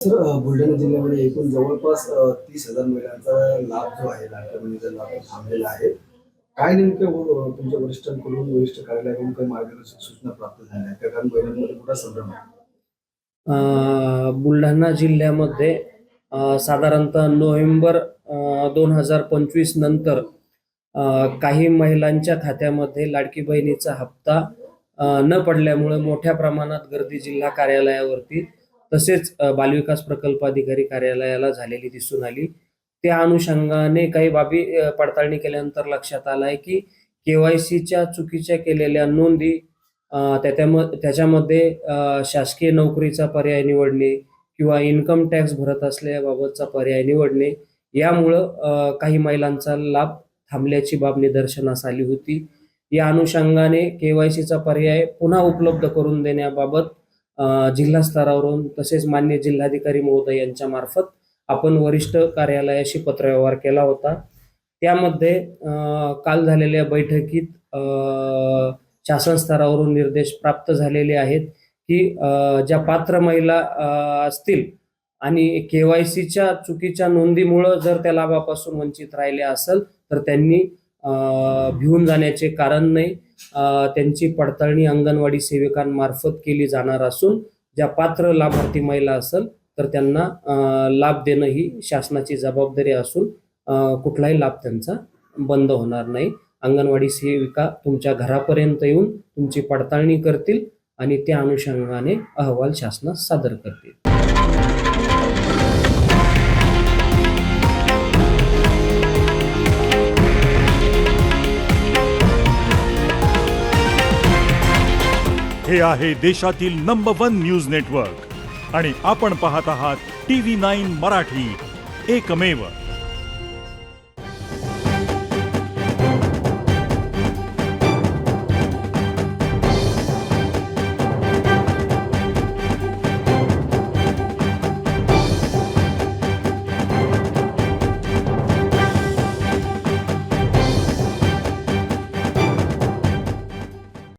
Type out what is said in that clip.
Sir Buldhana जिल्ह्यामध्ये एकूण जवळपास 30,000 महिलांचा लाभ जो आहे लाडक्या बहिणीचा लाभ थांबलेला आहे. काय नेमकं तुमच्या वरिष्ठांकडून वरिष्ठ कार्यालयाकडून काही मार्गदर्शक सूचना प्राप्त झाल्या आहेत का? कारण महिलांमध्ये मोठा संभ्रम आहे. बुलढाणा जिल्ह्यामध्ये साधारणतः नोव्हेंबर 2025 नंतर काही महिलांच्या खात्यामध्ये लाडकी बहिणीचा हप्ता न पडल्यामुळे मोठ्या प्रमाणात गर्दी जिल्हा कार्यालयावरती तसेच बालविकास प्रकल्प अधिकारी कार्यालयाला झालेली दिसून आली. त्या अनुषंगाने काही बाबी पडताळणी केल्यानंतर लक्षात आलं आहे की केवायसीच्या चुकीच्या केलेल्या नोंदी त्याच्यामध्ये शासकीय नोकरीचा पर्याय निवडणे किंवा इन्कम टॅक्स भरत असल्याबाबतचा पर्याय निवडणे यामुळं काही महिलांचा लाभ थांबल्याची बाब निदर्शनास आली होती. या अनुषंगाने केवायसीचा पर्याय पुन्हा उपलब्ध करून देण्याबाबत जिल्हा स्तरावरून तसेच मान्य जिल्हाधिकारी महोदय यांच्या मार्फत आपण वरिष्ठ कार्यालयाशी पत्रव्यवहार केला होता. त्यामध्ये काल झालेल्या बैठकीत शासन स्तरावरून निर्देश प्राप्त झालेले आहेत की ज्या पात्र महिला असतील आणि केवायसीच्या चुकीच्या नोंदीमुळे जर त्या लाभापासून वंचित राहिले असेल तर त्यांनी भिवून जाण्याचे कारण नाही. त्यांची पडताळणी अंगणवाडी सेविकांमार्फत केली जाणार असून ज्या पात्र लाभार्थी महिला असेल तर त्यांना लाभ देणं ही शासनाची जबाबदारी असून कुठलाही लाभ त्यांचा बंद होणार नाही. अंगणवाडी सेविका तुमच्या घरापर्यंत येऊन तुमची पडताळणी करतील आणि त्या अनुषंगाने अहवाल शासनास सादर करतील. हे आहे देशातील नंबर 1 न्यूज नेटवर्क आणि आपण पाहत आहात TV9 मराठी, एकमेव.